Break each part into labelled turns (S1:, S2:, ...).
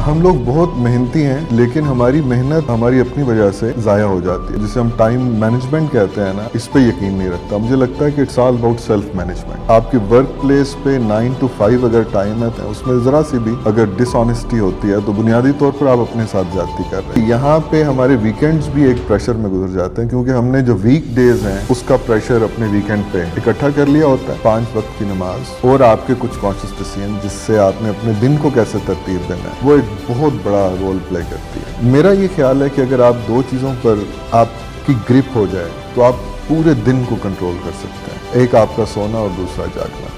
S1: ہم لوگ بہت محنتی ہیں لیکن ہماری محنت ہماری اپنی وجہ سے ضائع ہو جاتی ہے، جسے ہم ٹائم مینجمنٹ کہتے ہیں نا، اس پہ یقین نہیں رکھتا۔ مجھے لگتا ہے کہ it's all about self management. آپ کی ورک پلیس پہ 9 to 5 اگر ٹائم ہے تو اس میں ذرا سی بھی اگر ڈس آنیسٹی ہوتی ہے تو بنیادی طور پر آپ اپنے ساتھ زیادتی کر رہے ہیں۔ یہاں پہ ہمارے ویکینڈز بھی ایک پریشر میں گزر جاتے ہیں کیونکہ ہم نے جو ویک ڈیز ہیں اس کا پریشر اپنے ویکینڈ پہ اکٹھا کر لیا ہوتا ہے، 5 وقت کی نماز اور آپ کے کچھ کانشیس ڈیسیژن جس سے آپ نے اپنے دن کو کیسے ترتیب دینا ہے، وہ ایک بہت بڑا رول پلے کرتی ہے۔ میرا یہ خیال ہے کہ اگر آپ 2 چیزوں پر آپ کی گرپ ہو جائے تو آپ پورے دن کو کنٹرول کر سکتے ہیں، ایک آپ کا سونا اور دوسرا جاگنا۔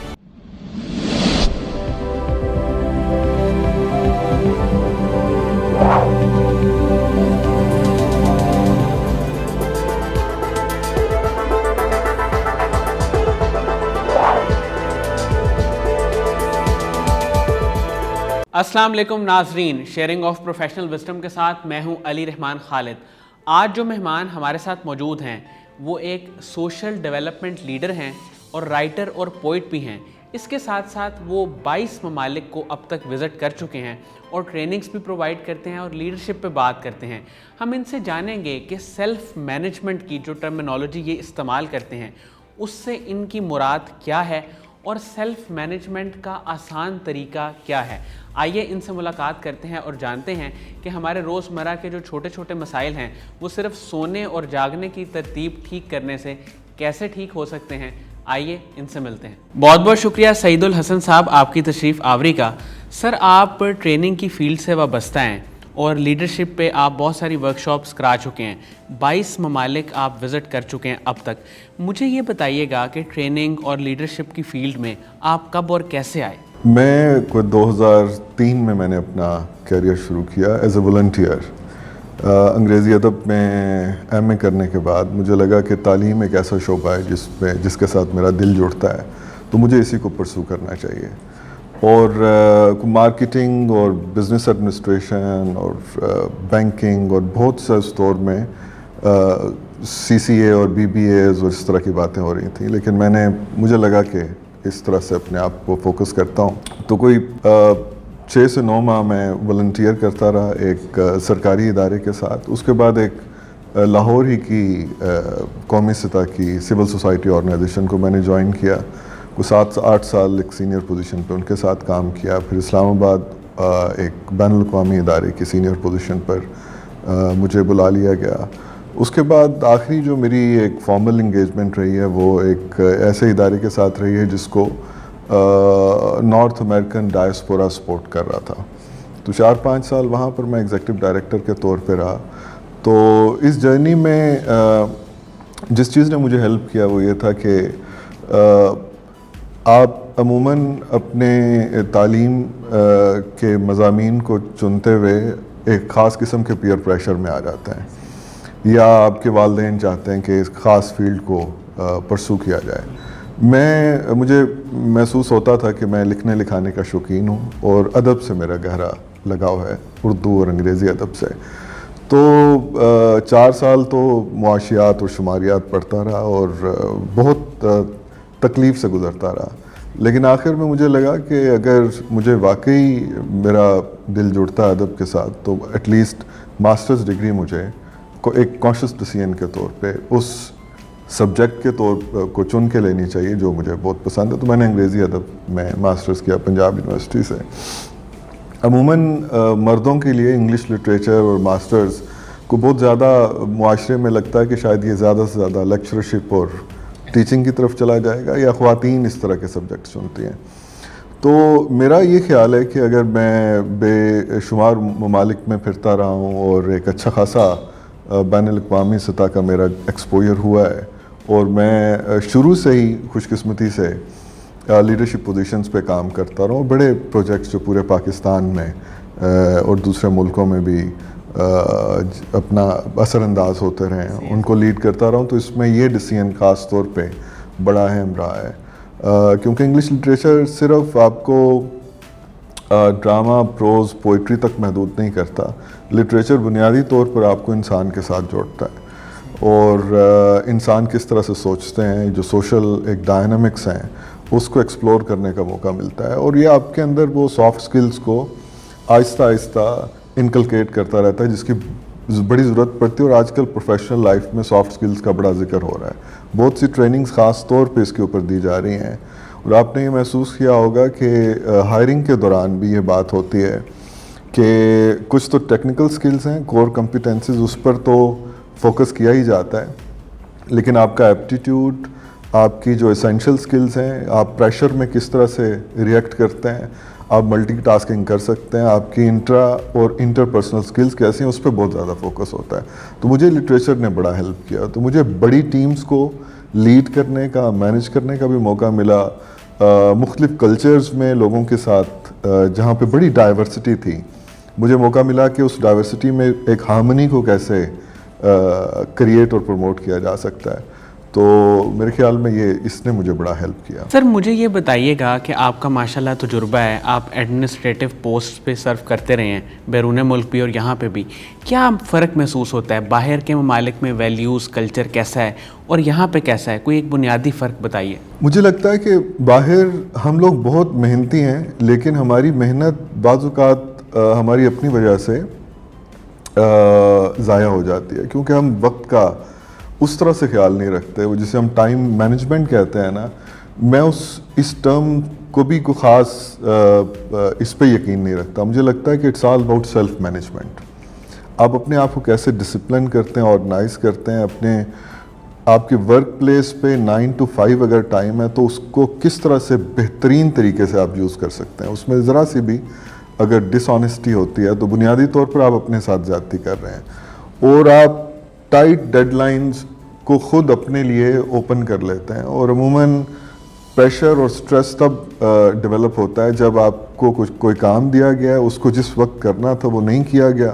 S2: السلام علیکم ناظرین، شیئرنگ آف پروفیشنل وزڈم کے ساتھ میں ہوں علی رحمان خالد۔ آج جو مہمان ہمارے ساتھ موجود ہیں وہ ایک سوشل ڈیولپمنٹ لیڈر ہیں اور رائٹر اور پوئٹ بھی ہیں۔ اس کے ساتھ ساتھ وہ 22 ممالک کو اب تک وزٹ کر چکے ہیں اور ٹریننگز بھی پرووائڈ کرتے ہیں اور لیڈرشپ پہ بات کرتے ہیں۔ ہم ان سے جانیں گے کہ سیلف مینجمنٹ کی جو ٹرمینالوجی یہ استعمال کرتے ہیں اس سے ان کی مراد کیا ہے اور سیلف مینجمنٹ کا آسان طریقہ کیا ہے۔ آئیے ان سے ملاقات کرتے ہیں اور جانتے ہیں کہ ہمارے روزمرہ کے جو چھوٹے چھوٹے مسائل ہیں وہ صرف سونے اور جاگنے کی ترتیب ٹھیک کرنے سے کیسے ٹھیک ہو سکتے ہیں۔ آئیے ان سے ملتے ہیں۔ بہت بہت شکریہ سعید الحسن صاحب آپ کی تشریف آوری کا۔ سر، آپ ٹریننگ کی فیلڈ سے وابستہ ہیں اور لیڈرشپ پہ آپ بہت ساری ورکشاپس کرا چکے ہیں، 22 ممالک آپ وزٹ کر چکے ہیں اب تک۔ مجھے یہ بتائیے گا کہ ٹریننگ اور لیڈرشپ کی فیلڈ میں آپ کب اور کیسے آئے؟
S1: میں کوئی 2003 میں نے اپنا کیریئر شروع کیا ایز اے والنٹیئر۔ انگریزی ادب میں ایم اے کرنے کے بعد مجھے لگا کہ تعلیم ایک ایسا شعبہ ہے جس کے ساتھ میرا دل جڑتا ہے، تو مجھے اسی کو پرسو کرنا چاہیے۔ اور مارکیٹنگ اور بزنس ایڈمنسٹریشن اور بینکنگ اور بہت سے اس دور میں سی سی اے اور بی بی ایز اور اس طرح کی باتیں ہو رہی تھیں، لیکن مجھے لگا کہ اس طرح سے اپنے آپ کو فوکس کرتا ہوں، تو کوئی 6 سے 9 ماہ میں والنٹیئر کرتا رہا ایک سرکاری ادارے کے ساتھ۔ اس کے بعد ایک لاہور ہی کی قومی سطح کی سول سوسائٹی آرگنائزیشن کو میں نے جوائن کیا، کوئی 7-8 سال ایک سینئر پوزیشن پہ ان کے ساتھ کام کیا۔ پھر اسلام آباد ایک بین الاقوامی ادارے کی سینئر پوزیشن پر مجھے بلا لیا گیا۔ اس کے بعد آخری جو میری ایک فارمل انگیجمنٹ رہی ہے وہ ایک ایسے ادارے کے ساتھ رہی ہے جس کو نارتھ امریکن ڈائسپورا سپورٹ کر رہا تھا، تو 4-5 سال وہاں پر میں ایگزیکٹو ڈائریکٹر کے طور پہ رہا۔ تو اس جرنی میں جس چیز نے مجھے ہیلپ کیا وہ یہ تھا کہ آپ عموماً اپنے تعلیم کے مضامین کو چنتے ہوئے ایک خاص قسم کے پیئر پریشر میں آ جاتے ہیں، یا آپ کے والدین چاہتے ہیں کہ اس خاص فیلڈ کو پرسو کیا جائے۔ مجھے محسوس ہوتا تھا کہ میں لکھنے لکھانے کا شوقین ہوں اور ادب سے میرا گہرا لگاؤ ہے، اردو اور انگریزی ادب سے۔ تو 4 سال تو معاشیات اور شماریات پڑھتا رہا اور بہت تکلیف سے گزرتا رہا، لیکن آخر میں مجھے لگا کہ اگر مجھے واقعی میرا دل جڑتا ہے ادب کے ساتھ تو ایٹ لیسٹ ماسٹرز ڈگری مجھے ایک کانشیس ڈیسیژن کے طور پہ اس سبجیکٹ کے طور کو چن کے لینی چاہیے جو مجھے بہت پسند ہے۔ تو میں نے انگریزی ادب میں ماسٹرز کیا پنجاب یونیورسٹی سے۔ عموماً مردوں کے لیے انگلش لٹریچر اور ماسٹرز کو بہت زیادہ معاشرے میں لگتا ہے کہ شاید یہ زیادہ سے زیادہ لیکچرشپ اور ٹیچنگ کی طرف چلا جائے گا، یا خواتین اس طرح کے سبجیکٹس چنتی ہیں۔ تو میرا یہ خیال ہے کہ اگر میں بے شمار ممالک میں پھرتا رہا ہوں اور ایک اچھا خاصا بین الاقوامی سطح کا میرا ایکسپوجر ہوا ہے، اور میں شروع سے ہی خوش قسمتی سے لیڈرشپ پوزیشنز پہ کام کرتا رہا ہوں، بڑے پروجیکٹس جو پورے پاکستان میں اور دوسرے ملکوں میں بھی اپنا اثر انداز ہوتے رہے ہیں، ان کو لیڈ کرتا رہا ہوں، تو اس میں یہ ڈیسیژن خاص طور پہ بڑا اہم رہا ہے، کیونکہ انگلش لٹریچر صرف آپ کو ڈرامہ، پروز، پوئٹری تک محدود نہیں کرتا۔ لٹریچر بنیادی طور پر آپ کو انسان کے ساتھ جوڑتا ہے، اور انسان کس طرح سے سوچتے ہیں، جو سوشل ایک ڈائنامکس ہیں اس کو ایکسپلور کرنے کا موقع ملتا ہے، اور یہ آپ کے اندر وہ سافٹ سکلز کو آہستہ آہستہ انکلکیٹ کرتا رہتا ہے، جس کی بڑی ضرورت پڑتی ہے. اور آج کل پروفیشنل لائف میں سافٹ سکلز کا بڑا ذکر ہو رہا ہے. بہت سی ٹریننگز خاص طور پہ اس کے اوپر دی جا رہی ہیں. اور آپ نے یہ محسوس کیا ہوگا کہ ہائرنگ کے دوران بھی یہ بات ہوتی ہے کہ کچھ تو ٹیکنیکل سکلز ہیں، کور کمپیٹنسز، اس پر تو فوکس کیا ہی جاتا ہے، لیکن آپ کا ایپٹیٹیوڈ، آپ کی جو اسینشیل سکلز ہیں، آپ پریشر میں کس طرح سے ریئیکٹ کرتے ہیں، آپ ملٹی ٹاسکنگ کر سکتے ہیں، آپ کی انٹرا اور انٹر پرسنل سکلز کیسی ہیں، اس پہ بہت زیادہ فوکس ہوتا ہے. تو مجھے لٹریچر نے بڑا ہیلپ کیا. تو مجھے بڑی ٹیمز کو لیڈ کرنے کا، مینیج کرنے کا بھی موقع ملا. مختلف کلچرز میں لوگوں کے ساتھ جہاں پہ بڑی ڈائیورسٹی تھی، مجھے موقع ملا کہ اس ڈائیورسٹی میں ایک ہارمنی کو کیسے کریٹ اور پروموٹ کیا جا سکتا ہے. تو میرے خیال میں اس نے مجھے بڑا ہیلپ کیا.
S2: سر مجھے یہ بتائیے گا کہ آپ کا ماشاءاللہ تجربہ ہے، آپ ایڈمنسٹریٹو پوسٹ پہ سرو کرتے رہے ہیں، بیرون ملک بھی اور یہاں پہ بھی. کیا فرق محسوس ہوتا ہے باہر کے ممالک میں؟ ویلیوز، کلچر کیسا ہے اور یہاں پہ کیسا ہے؟ کوئی ایک بنیادی فرق بتائیے.
S1: مجھے لگتا ہے کہ باہر ہم لوگ بہت محنتی ہیں، لیکن ہماری محنت بعض اوقات ہماری اپنی وجہ سے ضائع ہو جاتی ہے، کیونکہ ہم وقت کا اس طرح سے خیال نہیں رکھتے. وہ جسے ہم ٹائم مینجمنٹ کہتے ہیں نا، میں اس ٹرم کو بھی کوئی خاص اس پہ یقین نہیں رکھتا. مجھے لگتا ہے کہ it's all about self management. آپ اپنے آپ کو کیسے ڈسپلن کرتے ہیں، آرگنائز کرتے ہیں. آپ کے ورک پلیس پہ 9 to 5 اگر ٹائم ہے تو اس کو کس طرح سے بہترین طریقے سے آپ یوز کر سکتے ہیں. اس میں ذرا سی بھی اگر ڈس آنیسٹی ہوتی ہے تو بنیادی طور پر آپ اپنے ساتھ زیادتی کر رہے ہیں، اور آپ ٹائٹ ڈیڈ لائنز کو خود اپنے لیے اوپن کر لیتے ہیں. اور عموماً پریشر اور سٹریس تب ڈیولپ ہوتا ہے جب آپ کو کوئی کام دیا گیا ہے، اس کو جس وقت کرنا تھا وہ نہیں کیا گیا،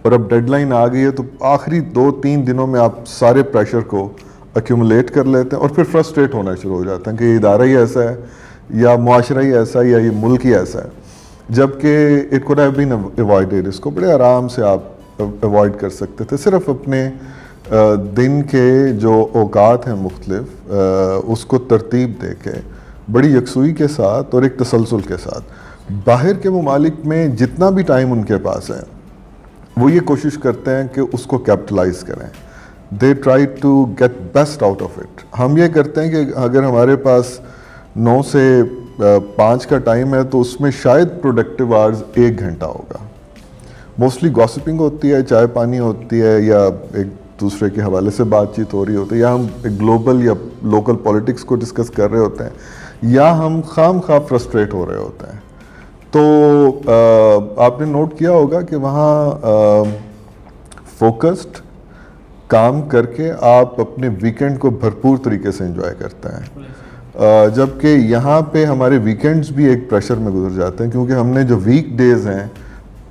S1: اور اب ڈیڈ لائن آ گئی ہے، تو آخری 2-3 دنوں میں آپ سارے پریشر کو ایکیومولیٹ کر لیتے ہیں اور پھر فرسٹریٹ ہونا شروع ہو جاتا ہے کہ یہ ادارہ ہی ایسا ہے، یا معاشرہ ہی ایسا ہے، یا یہ ملک ہی ایسا ہے. جبکہ it could have been avoided. اس کو بڑے آرام سے آپ اوائڈ کر سکتے تھے، صرف اپنے دن کے جو اوقات ہیں مختلف، اس کو ترتیب دے کے بڑی یکسوئی کے ساتھ اور ایک تسلسل کے ساتھ. باہر کے ممالک میں جتنا بھی ٹائم ان کے پاس ہے، وہ یہ کوشش کرتے ہیں کہ اس کو کیپٹلائز کریں. They try to get best out of it. ہم یہ کرتے ہیں کہ اگر ہمارے پاس 9 سے 5 کا ٹائم ہے تو اس میں شاید پروڈکٹیو آورز 1 گھنٹہ ہوگا. موسٹلی گاسپنگ ہوتی ہے، چائے پانی ہوتی ہے، یا ایک دوسرے کے حوالے سے بات چیت ہو رہی ہوتی ہے، یا ہم گلوبل یا لوکل پولیٹکس کو ڈسکس کر رہے ہوتے ہیں، یا ہم خام خواہ فرسٹریٹ ہو رہے ہوتے ہیں. تو آپ نے نوٹ کیا ہوگا کہ وہاں فوکسڈ کام کر کے آپ اپنے ویکینڈ کو بھرپور طریقے سے انجوائے کرتے ہیں، جبکہ یہاں پہ ہمارے ویکینڈز بھی ایک پریشر میں گزر جاتے ہیں، کیونکہ ہم نے جو ویک ڈیز ہیں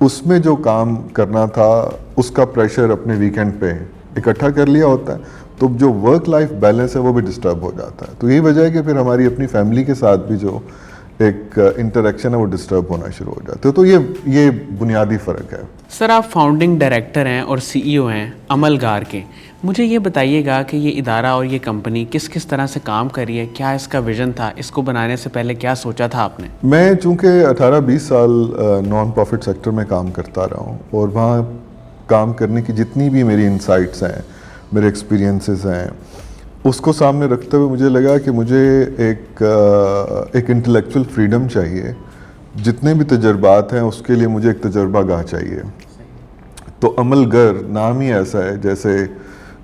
S1: اس میں جو کام کرنا تھا اس کا پریشر اپنے ویکینڈ پہ اکٹھا کر لیا ہوتا ہے. تو جو ورک لائف بیلنس ہے وہ بھی ڈسٹرب ہو جاتا ہے. تو یہی وجہ ہے کہ پھر ہماری اپنی فیملی کے ساتھ بھی جو ایک انٹریکشن ہے وہ ڈسٹرب ہونا شروع ہو جاتے ہیں. تو یہ بنیادی فرق ہے.
S2: سر آپ فاؤنڈنگ ڈائریکٹر ہیں اور CEO ہیں عملگار کے. مجھے یہ بتائیے گا کہ یہ ادارہ اور یہ کمپنی کس طرح سے کام کر رہی ہے؟ کیا اس کا ویژن تھا؟ اس کو بنانے سے پہلے کیا سوچا تھا آپ نے؟
S1: میں چونکہ 18-20 سال نان پروفٹ سیکٹر میں کام کرتا رہا ہوں، اور وہاں کام کرنے کی جتنی بھی میری انسائٹس ہیں، میرے ایکسپیرینسز ہیں، اس کو سامنے رکھتے ہوئے مجھے لگا کہ مجھے ایک انٹلیکچوئل فریڈم چاہیے. جتنے بھی تجربات ہیں اس کے لیے مجھے ایک تجربہ گاہ چاہیے. تو عمل گر نام ہی ایسا ہے جیسے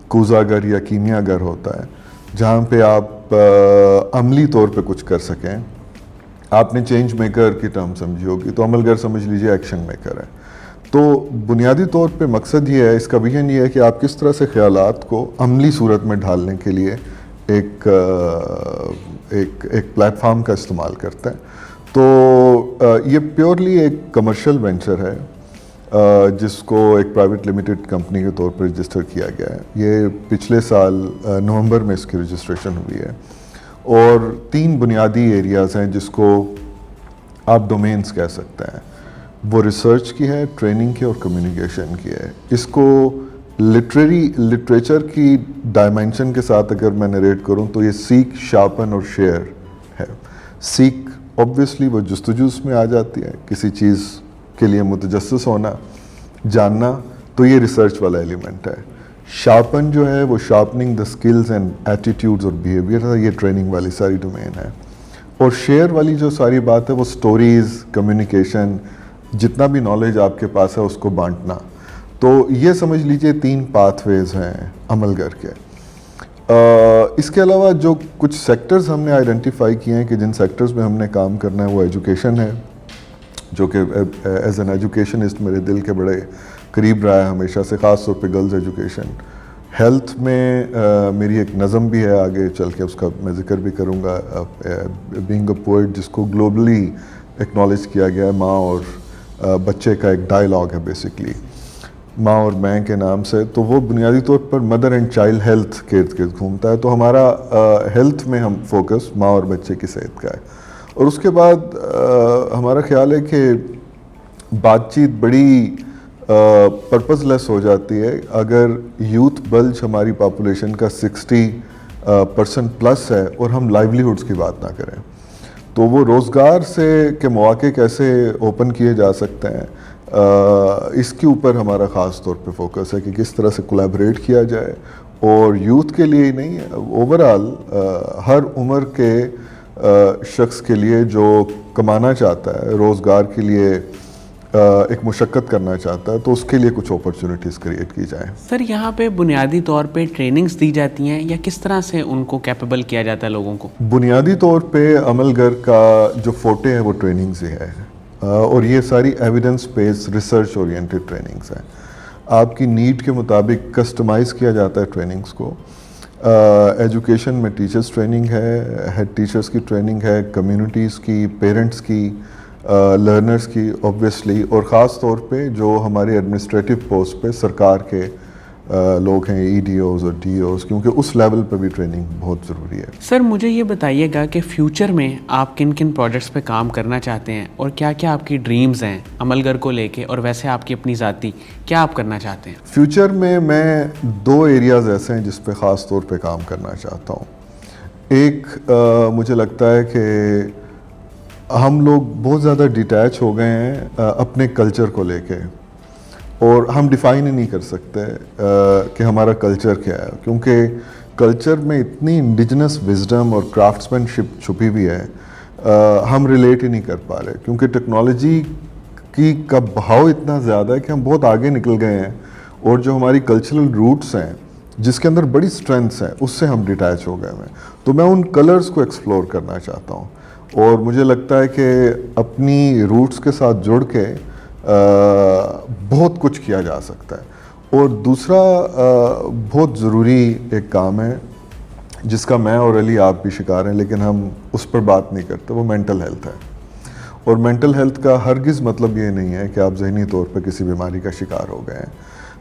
S1: کوزہ گر یا کیمیا گر ہوتا ہے، جہاں پہ آپ عملی طور پہ کچھ کر سکیں. آپ نے چینج میکر کی ٹرم سمجھی ہوگی، تو عمل گر سمجھ لیجئے ایکشن میکر ہے. تو بنیادی طور پہ مقصد یہ ہے، اس کا ویژن یہ ہے کہ آپ کس طرح سے خیالات کو عملی صورت میں ڈھالنے کے لیے ایک پلیٹ فارم کا استعمال کرتے ہیں. تو یہ پیورلی ایک کمرشل وینچر ہے جس کو ایک پرائیویٹ لمیٹڈ کمپنی کے طور پر رجسٹر کیا گیا ہے. یہ پچھلے سال نومبر میں اس کی رجسٹریشن ہوئی ہے. اور 3 بنیادی ایریاز ہیں جس کو آپ ڈومینز کہہ سکتے ہیں. وہ ریسرچ کی ہے، ٹریننگ کی اور کمیونیکیشن کی ہے. اس کو لٹریچر کی ڈائمینشن کے ساتھ اگر میں نریٹ کروں تو یہ سیک، شارپن اور شیئر ہے. سیک اوبویسلی وہ جستجو میں آ جاتی ہے، کسی چیز کے لیے متجسس ہونا, جاننا, تو یہ ریسرچ والا ایلیمنٹ ہے. شارپن جو ہے وہ sharpening the skills and attitudes اور بیہیویئر ہے, یہ ٹریننگ والی ساری ڈومین ہے. اور شیئر والی جو ساری بات ہے وہ سٹوریز, کمیونیکیشن, جتنا بھی نالج آپ کے پاس ہے اس کو بانٹنا. تو یہ سمجھ لیجئے 3 پاتھ ویز ہیں عمل گر کے. اس کے علاوہ جو کچھ سیکٹرز ہم نے آئیڈینٹیفائی کیے ہیں کہ جن سیکٹرز میں ہم نے کام کرنا ہے, وہ ایجوکیشن ہے, جو کہ ایز این ایجوکیشنسٹ میرے دل کے بڑے قریب رہا ہے ہمیشہ سے, خاص طور پہ گرلز ایجوکیشن. ہیلتھ میں میری ایک نظم بھی ہے, آگے چل کے اس کا میں ذکر بھی کروں گا, بینگ اے پوئٹ, جس کو گلوبلی ایکنالج کیا گیا ہے. ماں اور بچے کا ایک ڈائلاگ ہے بیسکلی, ماں اور میں کے نام سے. تو وہ بنیادی طور پر مدر اینڈ چائلڈ ہیلتھ کے ارد گرد گھومتا ہے. تو ہمارا ہیلتھ میں ہم فوکس ماں اور بچے کی صحت کا ہے. اور اس کے بعد ہمارا خیال ہے کہ بات چیت بڑی پرپز لیس ہو جاتی ہے اگر یوتھ بلج ہماری پاپولیشن کا 60% پلس ہے اور ہم لائیولیہوڈس کی بات نہ کریں. تو وہ روزگار سے کے مواقع کیسے اوپن کیے جا سکتے ہیں, اس کے اوپر ہمارا خاص طور پہ فوکس ہے کہ کس طرح سے کولیبریٹ کیا جائے. اور یوتھ کے لیے ہی نہیں, اوورآل ہر عمر کے شخص کے لیے جو کمانا چاہتا ہے, روزگار کے لیے ایک مشقت کرنا چاہتا ہے, تو اس کے لیے کچھ اپرچونیٹیز کریٹ کی جائیں.
S2: سر یہاں پہ بنیادی طور پہ ٹریننگز دی جاتی ہیں یا کس طرح سے ان کو کیپیبل کیا جاتا ہے لوگوں کو؟
S1: بنیادی طور پہ عمل گر کا جو فوٹے ہے وہ ٹریننگز ہی ہے, اور یہ ساری ایویڈنس بیس ریسرچ اورینٹڈ ٹریننگز ہیں. آپ کی نیڈ کے مطابق کسٹمائز کیا جاتا ہے ٹریننگز کو. ایجوکیشن میں ٹیچرز ٹریننگ ہے, ہیڈ ٹیچرز کی ٹریننگ ہے, کمیونٹیز کی, پیرنٹس کی, لرنرز کی اوبویسلی, اور خاص طور پہ جو ہمارے ایڈمنسٹریٹو پوسٹ پہ سرکار کے لوگ ہیں, ای ڈی اوز اور ڈی اوز, کیونکہ اس لیول پہ بھی ٹریننگ بہت ضروری ہے.
S2: سر مجھے یہ بتائیے گا کہ فیوچر میں آپ کن کن پروجیکٹس پہ کام کرنا چاہتے ہیں اور کیا کیا آپ کی ڈریمز ہیں عمل گر کو لے کے, اور ویسے آپ کی اپنی ذاتی کیا آپ کرنا چاہتے ہیں؟
S1: فیوچر میں 2 ایریاز ایسے ہیں جس پہ خاص طور پہ کام کرنا چاہتا ہوں. ایک مجھے لگتا ہے کہ ہم لوگ بہت زیادہ ڈیٹیچ ہو گئے ہیں اپنے کلچر کو لے کے, اور ہم ڈیفائن ہی نہیں کر سکتے کہ ہمارا کلچر کیا ہے, کیونکہ کلچر میں اتنی انڈیجنس وزڈم اور کرافٹسمین شپ چھپی ہوئی ہے, ہم ریلیٹ ہی نہیں کر پا رہے, کیونکہ ٹیکنالوجی کا بہاؤ اتنا زیادہ ہے کہ ہم بہت آگے نکل گئے ہیں, اور جو ہماری کلچرل روٹس ہیں جس کے اندر بڑی اسٹرینتھس ہیں اس سے ہم ڈیٹیچ ہو گئے ہیں. تو میں ان کلرز کو ایکسپلور کرنا چاہتا ہوں, اور مجھے لگتا ہے کہ اپنی روٹس کے ساتھ جڑ کے بہت کچھ کیا جا سکتا ہے. اور دوسرا بہت ضروری ایک کام ہے جس کا میں اور علی آپ بھی شکار ہیں, لیکن ہم اس پر بات نہیں کرتے, وہ مینٹل ہیلتھ ہے. اور مینٹل ہیلتھ کا ہرگز مطلب یہ نہیں ہے کہ آپ ذہنی طور پر کسی بیماری کا شکار ہو گئے ہیں.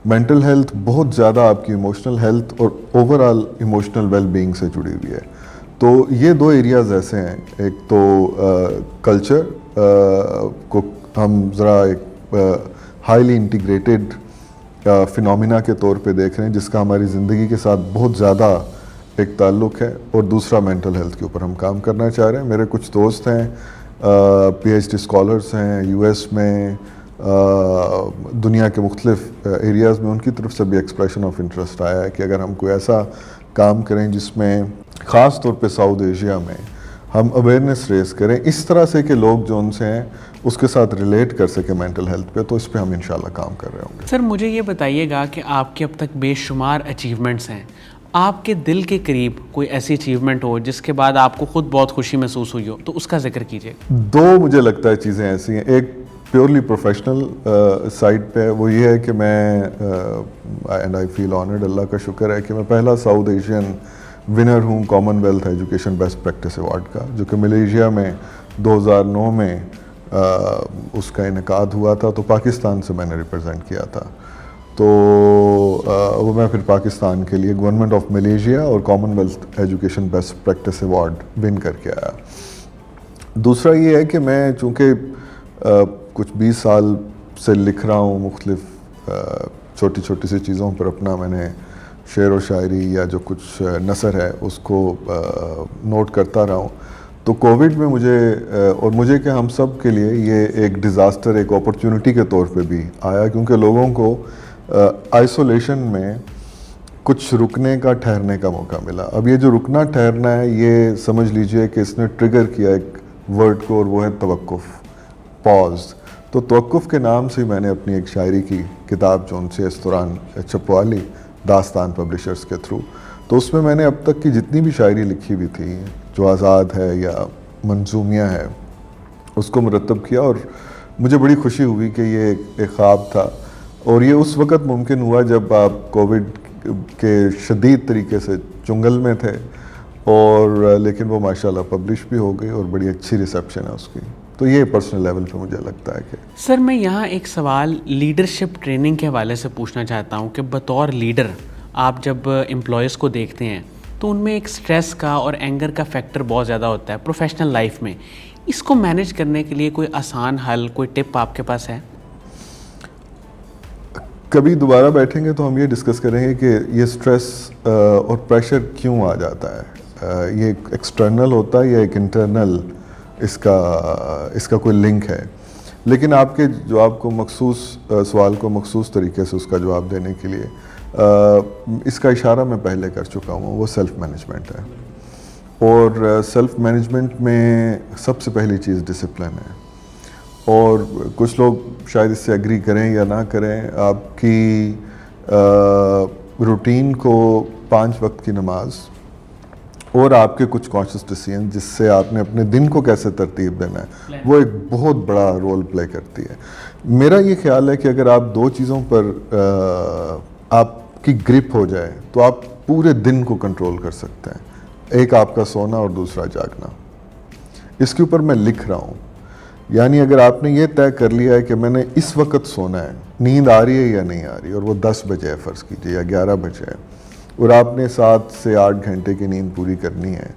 S1: مینٹل ہیلتھ بہت زیادہ آپ کی ایموشنل ہیلتھ اور اوورآل ایموشنل ویل بینگ سے جڑی ہوئی ہے. تو یہ 2 ایریاز ایسے ہیں, ایک تو کلچر کو ہم ذرا ایک ہائیلی انٹیگریٹڈ فنومینا کے طور پہ دیکھ رہے ہیں جس کا ہماری زندگی کے ساتھ بہت زیادہ ایک تعلق ہے, اور دوسرا مینٹل ہیلتھ کے اوپر ہم کام کرنا چاہ رہے ہیں. میرے کچھ دوست ہیں پی ایچ ڈی اسکالرس ہیں یو ایس میں, دنیا کے مختلف ایریاز میں, ان کی طرف سے بھی ایکسپریشن آف انٹرسٹ آیا ہے کہ اگر ہم کوئی ایسا کام کریں جس میں خاص طور پہ ساؤتھ ایشیا میں ہم اویئرنیس ریز کریں اس طرح سے کہ لوگ جو ان سے ہیں اس کے ساتھ ریلیٹ کر سکیں مینٹل ہیلتھ پہ, تو اس پہ ہم انشاءاللہ کام کر رہے ہوں گے.
S2: سر مجھے یہ بتائیے گا کہ آپ کے اب تک بے شمار اچیومنٹس ہیں, آپ کے دل کے قریب کوئی ایسی اچیومنٹ ہو جس کے بعد آپ کو خود بہت خوشی محسوس ہوئی ہو, تو اس کا ذکر کیجیے.
S1: 2 مجھے لگتا ہے چیزیں ایسی ہیں. ایک پیورلی پروفیشنل سائڈ پہ, وہ یہ ہے کہ میں اینڈ آئی فیل آنرڈ, اللہ کا شکر ہے کہ میں پہلا ساؤتھ ایشین ونر ہوں common wealth education best practice award کا, جو کہ ملیشیا میں 2009 میں اس کا انعقاد ہوا تھا. تو پاکستان سے میں نے ریپرزینٹ کیا تھا, تو وہ میں پھر پاکستان کے لیے گورنمنٹ آف ملیشیا اور common wealth education best practice award one کر کے آیا. دوسرا یہ ہے کہ میں چونکہ کچھ 20 سال سے لکھ رہا ہوں, مختلف چھوٹی چھوٹی سی چیزوں پر اپنا میں نے شعر و شاعری یا جو کچھ نثر ہے اس کو نوٹ کرتا رہا ہوں, تو کووڈ میں مجھے کہ ہم سب کے لیے یہ ایک ڈیزاسٹر، ایک اپرچونٹی کے طور پہ بھی آیا، کیونکہ لوگوں کو آئسولیشن میں کچھ رکنے کا، ٹھہرنے کا موقع ملا. اب یہ جو رکنا ٹھہرنا ہے، یہ سمجھ لیجئے کہ اس نے ٹریگر کیا ایک ورڈ کو، اور وہ ہے توقف، پاز. تو توقف کے نام سے میں نے اپنی ایک شاعری کی کتاب جو ان سے اس دوران چھپوا لی داستان پبلشرز کے تھرو. تو اس میں میں نے اب تک کی جتنی بھی شاعری لکھی ہوئی تھی، جو آزاد ہے یا منظومیہ ہے، اس کو مرتب کیا. اور مجھے بڑی خوشی ہوئی کہ یہ ایک خواب تھا، اور یہ اس وقت ممکن ہوا جب آپ کووڈ کے شدید طریقے سے چنگل میں تھے، اور لیکن وہ ماشاءاللہ پبلش بھی ہو گئی اور بڑی اچھی ریسیپشن ہے اس کی. تو یہ پرسنل لیول پہ مجھے لگتا ہے کہ
S2: سر میں یہاں ایک سوال لیڈرشپ ٹریننگ کے حوالے سے پوچھنا چاہتا ہوں کہ بطور لیڈر آپ جب امپلائیز کو دیکھتے ہیں تو ان میں ایک سٹریس کا اور اینگر کا فیکٹر بہت زیادہ ہوتا ہے پروفیشنل لائف میں. اس کو مینیج کرنے کے لیے کوئی آسان حل، کوئی ٹپ آپ کے پاس ہے؟
S1: کبھی دوبارہ بیٹھیں گے تو ہم یہ ڈسکس کریں گے کہ یہ سٹریس اور پریشر کیوں آ جاتا ہے. یہ ایکسٹرنل ہوتا ہے یا ایک انٹرنل اس کا کوئی لنک ہے. لیکن آپ کے جواب کو مخصوص سوال کو مخصوص طریقے سے اس کا جواب دینے کے لیے اس کا اشارہ میں پہلے کر چکا ہوں، وہ سیلف مینجمنٹ ہے. اور سیلف مینجمنٹ میں سب سے پہلی چیز ڈسپلن ہے. اور کچھ لوگ شاید اس سے ایگری کریں یا نہ کریں، آپ کی روٹین کو 5 وقت کی نماز اور آپ کے کچھ کانشیس ڈیسیژن جس سے آپ نے اپنے دن کو کیسے ترتیب دینا ہے، وہ ایک بہت بڑا رول پلے کرتی ہے. میرا یہ خیال ہے کہ اگر آپ 2 چیزوں پر آپ کی گرپ ہو جائے تو آپ پورے دن کو کنٹرول کر سکتے ہیں. ایک آپ کا سونا اور دوسرا جاگنا. اس کے اوپر میں لکھ رہا ہوں. یعنی اگر آپ نے یہ طے کر لیا ہے کہ میں نے اس وقت سونا ہے، نیند آ رہی ہے یا نہیں آ رہی، اور وہ 10 بجے ہے فرض کیجیے یا 11 بجے ہے، اور آپ نے 7 سے 8 گھنٹے کی نیند پوری کرنی ہے،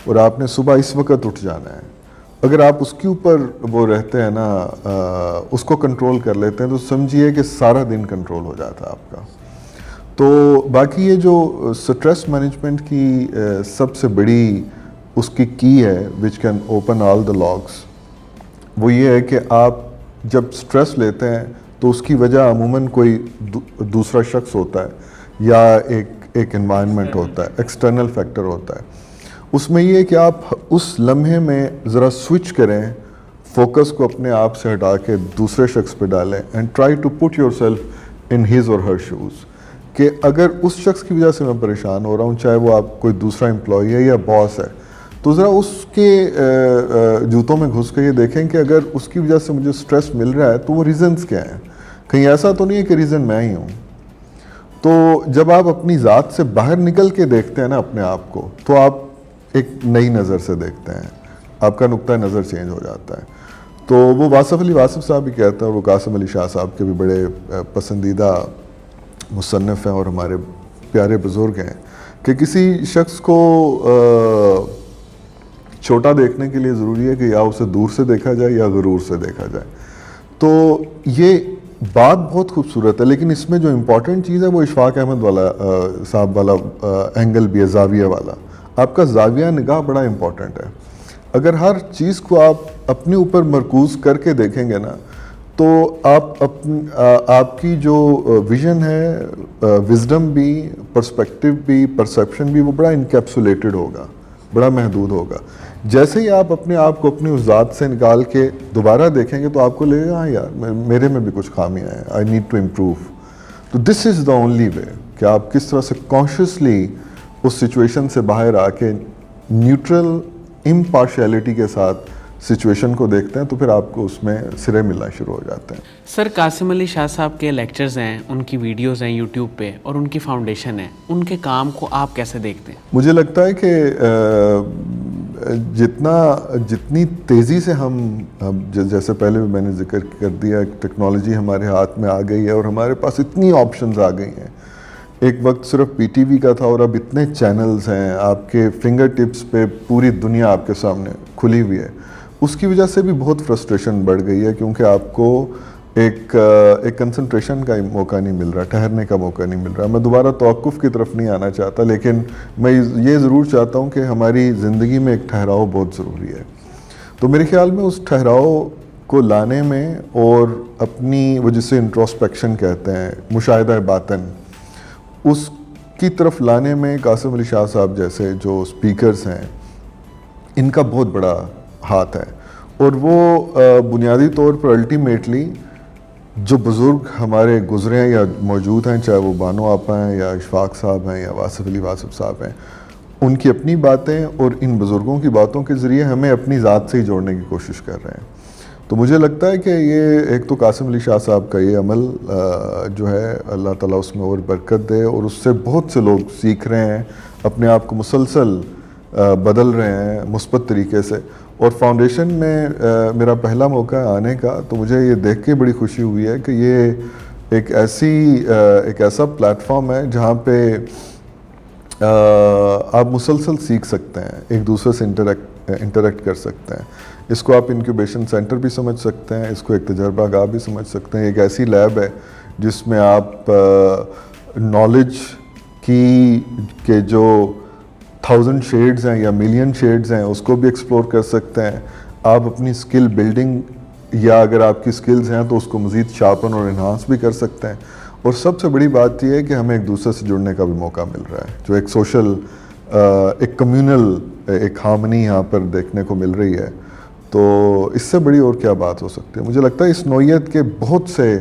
S1: اور آپ نے صبح اس وقت اٹھ جانا ہے، اگر آپ اس کے اوپر وہ رہتے ہیں نا، اس کو کنٹرول کر لیتے ہیں، تو سمجھیے کہ سارا دن کنٹرول ہو جاتا ہے آپ کا. تو باقی یہ جو سٹریس مینجمنٹ کی سب سے بڑی اس کی کی ہے which can open all the locks, وہ یہ ہے کہ آپ جب سٹریس لیتے ہیں تو اس کی وجہ عموماً کوئی دوسرا شخص ہوتا ہے یا ایک انوائرمنٹ ہوتا ہے، ایکسٹرنل فیکٹر ہوتا ہے. اس میں یہ ہے کہ آپ اس لمحے میں ذرا سوئچ کریں، فوکس کو اپنے آپ سے ہٹا کے دوسرے شخص پہ ڈالیں and try to put yourself in his or her shows, کہ اگر اس شخص کی وجہ سے میں پریشان ہو رہا ہوں، چاہے وہ آپ کوئی دوسرا امپلائی ہے یا باس ہے، تو ذرا اس کے جوتوں میں گھس کے یہ دیکھیں کہ اگر اس کی وجہ سے مجھے سٹریس مل رہا ہے تو وہ ریزنز کیا ہیں. کہیں ایسا تو نہیں ہے کہ ریزن میں ہی ہوں. تو جب آپ اپنی ذات سے باہر نکل کے دیکھتے ہیں نا اپنے آپ کو، تو آپ ایک نئی نظر سے دیکھتے ہیں، آپ کا نقطہ نظر چینج ہو جاتا ہے. تو وہ واصف علی واصف صاحب بھی کہتے ہیں، اور وہ قاسم علی شاہ صاحب کے بھی بڑے پسندیدہ مصنف ہیں اور ہمارے پیارے بزرگ ہیں، کہ کسی شخص کو چھوٹا دیکھنے کے لیے ضروری ہے کہ یا اسے دور سے دیکھا جائے یا غرور سے دیکھا جائے. تو یہ بات بہت خوبصورت ہے، لیکن اس میں جو امپورٹنٹ چیز ہے وہ اشفاق احمد والا صاحب والا اینگل بھی ہے، زاویہ والا. آپ کا زاویہ نگاہ بڑا امپورٹنٹ ہے. اگر ہر چیز کو آپ اپنے اوپر مرکوز کر کے دیکھیں گے نا، تو آپ کی جو ویژن ہے، وزڈم بھی، پرسپیکٹیو بھی، پرسیپشن بھی، وہ بڑا انکیپسولیٹڈ ہوگا، بڑا محدود ہوگا. جیسے ہی آپ اپنے آپ کو اپنی اس ذات سے نکال کے دوبارہ دیکھیں گے تو آپ کو لگے گا ہاں یار میرے میں بھی کچھ خامیاں ہیں، آئی نیڈ ٹو امپروو. تو دس از دا اونلی وے کہ آپ کس طرح سے کانشیسلی اس سچویشن سے باہر آ کے نیوٹرل امپارشیلٹی کے ساتھ سچویشن کو دیکھتے ہیں، تو پھر آپ کو اس میں سرے ملنا شروع ہو جاتے ہیں.
S2: سر قاسم علی شاہ صاحب کے لیکچرز ہیں، ان کی ویڈیوز ہیں یوٹیوب پہ، اور ان کی فاؤنڈیشن ہے، ان کے کام کو آپ کیسے دیکھتے ہیں؟
S1: مجھے لگتا ہے کہ جتنی تیزی سے ہم جیسے پہلے بھی میں نے ذکر کر دیا، ٹیکنالوجی ہمارے ہاتھ میں آ گئی ہے اور ہمارے پاس اتنی آپشنز آ گئی ہیں. ایک وقت صرف پی ٹی وی کا تھا اور اب اتنے چینلز ہیں آپ کے فنگر ٹپس پہ، پوری دنیا آپ کے سامنے کھلی ہوئی ہے. اس کی وجہ سے بھی بہت فرسٹریشن بڑھ گئی ہے، کیونکہ آپ کو ایک کنسنٹریشن کا موقع نہیں مل رہا, ٹھہرنے کا موقع نہیں مل رہا. میں دوبارہ توقف کی طرف نہیں آنا چاہتا, لیکن میں یہ ضرور چاہتا ہوں کہ ہماری زندگی میں ایک ٹھہراؤ بہت ضروری ہے. تو میرے خیال میں اس ٹھہراؤ کو لانے میں اور اپنی وہ جسے انٹروسپیکشن کہتے ہیں, مشاہدہ باطن, اس کی طرف لانے میں قاسم علی شاہ صاحب جیسے جو اسپیکرز ہیں ان کا بہت بڑا ہاتھ ہے. اور وہ بنیادی طور پر الٹیمیٹلی جو بزرگ ہمارے گزرے ہیں یا موجود ہیں, چاہے وہ بانو آپا ہیں یا اشفاق صاحب ہیں یا واصف علی واصف صاحب ہیں, ان کی اپنی باتیں اور ان بزرگوں کی باتوں کے ذریعے ہمیں اپنی ذات سے ہی جوڑنے کی کوشش کر رہے ہیں. تو مجھے لگتا ہے کہ یہ ایک تو قاسم علی شاہ صاحب کا یہ عمل جو ہے اللہ تعالیٰ اس میں اور برکت دے, اور اس سے بہت سے لوگ سیکھ رہے ہیں, اپنے آپ کو مسلسل بدل رہے ہیں مثبت طریقے سے. اور فاؤنڈیشن میں میرا پہلا موقع ہے آنے کا, تو مجھے یہ دیکھ کے بڑی خوشی ہوئی ہے کہ یہ ایک ایسا پلیٹ فارم ہے جہاں پہ آپ مسلسل سیکھ سکتے ہیں, ایک دوسرے سے انٹریکٹ کر سکتے ہیں. اس کو آپ انکیوبیشن سینٹر بھی سمجھ سکتے ہیں, اس کو ایک تجربہ گاہ بھی سمجھ سکتے ہیں. ایک ایسی لیب ہے جس میں آپ نالج کے جو 1000 شیڈز ہیں یا ملین شیڈز ہیں اس کو بھی ایکسپلور کر سکتے ہیں. آپ اپنی اسکل بلڈنگ, یا اگر آپ کی اسکلز ہیں تو اس کو مزید شارپن اور انہانس بھی کر سکتے ہیں. اور سب سے بڑی بات یہ ہے کہ ہمیں ایک دوسرے سے جڑنے کا بھی موقع مل رہا ہے, جو ایک سوشل, ایک کمیونل ایک ہارمنی یہاں پر دیکھنے کو مل رہی ہے. تو اس سے بڑی اور کیا بات ہو سکتی ہے. مجھے لگتا ہے اس نوعیت کے بہت سے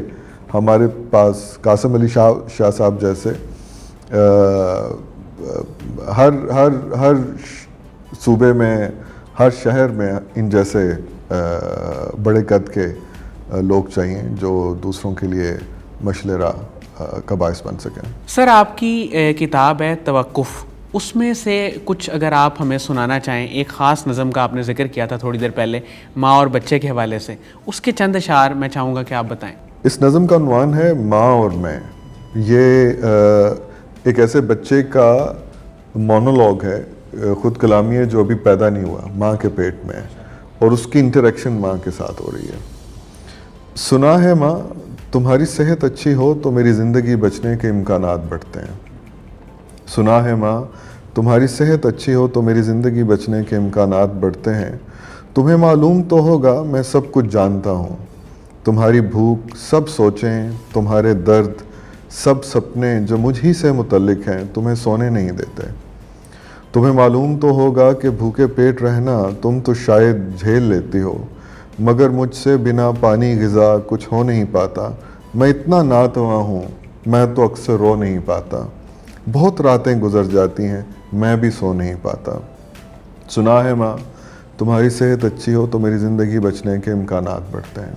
S1: ہمارے پاس قاسم علی شاہ صاحب جیسے ہر صوبے میں, ہر شہر میں ان جیسے بڑے قد کے لوگ چاہیے جو دوسروں کے لیے مشعل راہ کا باعث بن سکیں.
S2: سر, آپ کی کتاب ہے توقف, اس میں سے کچھ اگر آپ ہمیں سنانا چاہیں. ایک خاص نظم کا آپ نے ذکر کیا تھا تھوڑی دیر پہلے ماں اور بچے کے حوالے سے, اس کے چند اشعار میں چاہوں گا کہ آپ بتائیں.
S1: اس نظم کا عنوان ہے ماں اور میں. یہ ایک ایسے بچے کا مونولوگ ہے, خود کلامی ہے, جو ابھی پیدا نہیں ہوا, ماں کے پیٹ میں, اور اس کی انٹریکشن ماں کے ساتھ ہو رہی ہے. سنا ہے ماں تمہاری صحت اچھی ہو تو میری زندگی بچنے کے امکانات بڑھتے ہیں. سنا ہے ماں تمہاری صحت اچھی ہو تو میری زندگی بچنے کے امکانات بڑھتے ہیں. تمہیں معلوم تو ہوگا میں سب کچھ جانتا ہوں. تمہاری بھوک سب سوچیں, تمہارے درد سب سپنے جو مجھ ہی سے متعلق ہیں تمہیں سونے نہیں دیتے. تمہیں معلوم تو ہوگا کہ بھوکے پیٹ رہنا تم تو شاید جھیل لیتی ہو, مگر مجھ سے بنا پانی غذا کچھ ہو نہیں پاتا. میں اتنا ناتواں ہوں میں تو اکثر رو نہیں پاتا. بہت راتیں گزر جاتی ہیں میں بھی سو نہیں پاتا. سنا ہے ماں تمہاری صحت اچھی ہو تو میری زندگی بچنے کے امکانات بڑھتے ہیں.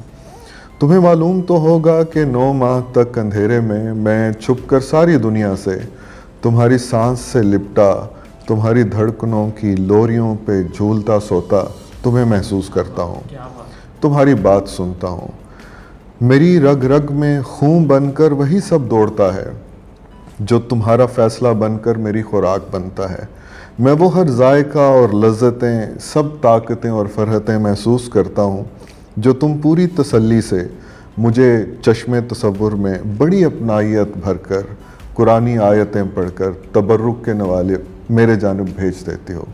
S1: تمہیں معلوم تو ہوگا کہ 9 ماہ تک اندھیرے میں چھپ کر ساری دنیا سے تمہاری سانس سے لپٹا, تمہاری دھڑکنوں کی لوریوں پہ جھولتا سوتا تمہیں محسوس کرتا ہوں, تمہاری بات سنتا ہوں. میری رگ رگ میں خون بن کر وہی سب دوڑتا ہے جو تمہارا فیصلہ بن کر میری خوراک بنتا ہے. میں وہ ہر ذائقہ اور لذتیں, سب طاقتیں اور فرحتیں محسوس کرتا ہوں جو تم پوری تسلی سے مجھے چشم تصور میں بڑی اپنائیت بھر کر قرآنی آیتیں پڑھ کر تبرک کے نوالے میرے جانب بھیج دیتی ہو.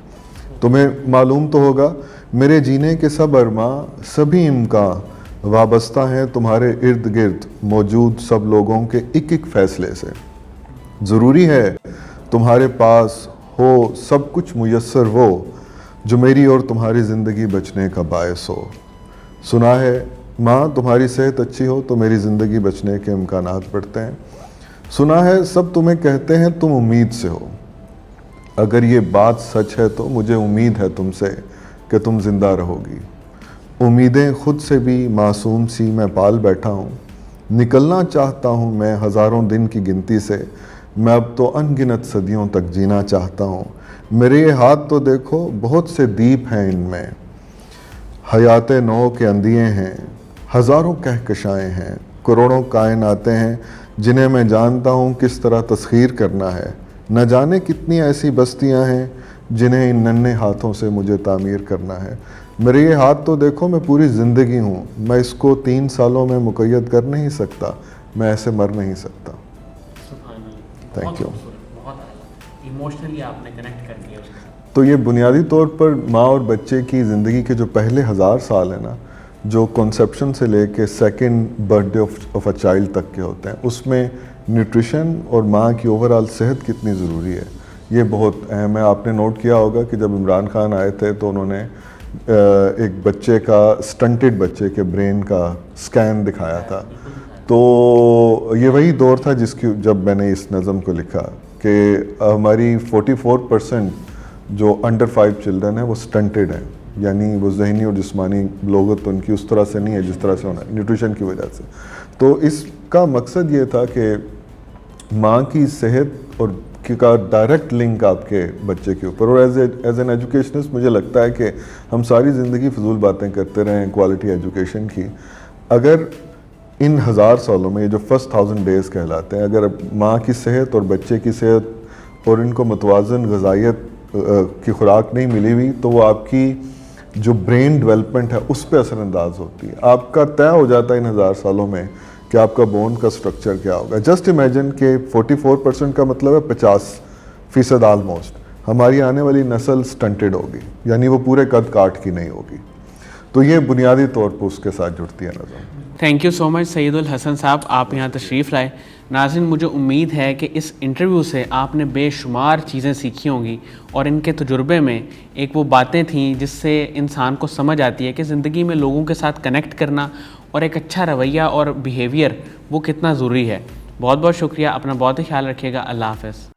S1: تمہیں معلوم تو ہوگا میرے جینے کے سب ارماں, سبھی امکان وابستہ ہیں تمہارے ارد گرد موجود سب لوگوں کے ایک ایک فیصلے سے. ضروری ہے تمہارے پاس ہو سب کچھ میسر وہ جو میری اور تمہاری زندگی بچنے کا باعث ہو. سنا ہے ماں تمہاری صحت اچھی ہو تو میری زندگی بچنے کے امکانات بڑھتے ہیں. سنا ہے سب تمہیں کہتے ہیں تم امید سے ہو. اگر یہ بات سچ ہے تو مجھے امید ہے تم سے کہ تم زندہ رہو گی. امیدیں خود سے بھی معصوم سی میں پال بیٹھا ہوں. نکلنا چاہتا ہوں میں ہزاروں دن کی گنتی سے, میں اب تو ان گنت صدیوں تک جینا چاہتا ہوں. میرے یہ ہاتھ تو دیکھو بہت سے دیپ ہیں ان میں, حیات نو کے اندیے ہیں, ہزاروں کہکشائیں ہیں, کروڑوں کائناتیں ہیں جنہیں میں جانتا ہوں کس طرح تسخیر کرنا ہے. نہ جانے کتنی ایسی بستیاں ہیں جنہیں ان ننھے ہاتھوں سے مجھے تعمیر کرنا ہے. میرے یہ ہاتھ تو دیکھو، میں پوری زندگی ہوں، میں اس کو 3 سالوں میں مقید کر نہیں سکتا، میں ایسے مر نہیں سکتا. Thank you.
S2: ایموشنلی آپ نے کنیکٹ کر دیا.
S1: تو یہ بنیادی طور پر ماں اور بچے کی زندگی کے جو پہلے 1000 سال ہیں نا، جو کنسیپشن سے لے کے second birth day of a child تک کے ہوتے ہیں، اس میں نیوٹریشن اور ماں کی اوور آل صحت کتنی ضروری ہے یہ بہت اہم ہے. آپ نے نوٹ کیا ہوگا کہ جب عمران خان آئے تھے تو انہوں نے ایک بچے کا، سٹنٹڈ بچے کے برین کا سکین دکھایا تھا. تو یہ وہی دور تھا جب میں نے اس نظم کو لکھا کہ ہماری 44% جو انڈر 5 چلڈرن ہیں وہ سٹنٹڈ ہیں، یعنی وہ ذہنی اور جسمانی لغت ان کی اس طرح سے نہیں ہے جس طرح سے ہونا ہے نیوٹریشن کی وجہ سے. تو اس کا مقصد یہ تھا کہ ماں کی صحت اور کا ڈائریکٹ لنک آپ کے بچے کے اوپر. اور ایز این ایجوکیشنسٹ مجھے لگتا ہے کہ ہم ساری زندگی فضول باتیں کرتے رہے ہیں کوالٹی ایجوکیشن کی. اگر ان 1000 سالوں میں یہ جو فرسٹ 1000 ڈیز کہلاتے ہیں، اگر ماں کی صحت اور بچے کی صحت اور ان کو متوازن غذائیت کی خوراک نہیں ملی ہوئی، تو وہ آپ کی جو برین ڈیولپمنٹ ہے اس پہ اثر انداز ہوتی ہے. آپ کا طے ہو جاتا ہے ان 1000 سالوں میں کہ آپ کا بون کا سٹرکچر کیا ہوگا. جسٹ امیجن کہ 44% کا مطلب ہے 50% آلموسٹ ہماری آنے والی نسل سٹنٹڈ ہوگی، یعنی وہ پورے قد کاٹ کی نہیں ہوگی. تو یہ بنیادی طور پر اس کے ساتھ جڑتی ہے نظم.
S2: تھینک یو سو مچ سعید الحسن صاحب، آپ یہاں تشریف لائے. ناظرین، مجھے امید ہے کہ اس انٹرویو سے آپ نے بے شمار چیزیں سیکھی ہوں گی اور ان کے تجربے میں ایک وہ باتیں تھیں جس سے انسان کو سمجھ آتی ہے کہ زندگی میں لوگوں کے ساتھ کنیکٹ کرنا اور ایک اچھا رویہ اور بیہیویئر وہ کتنا ضروری ہے. بہت بہت شکریہ، اپنا بہت ہی خیال رکھیے گا. اللہ حافظ.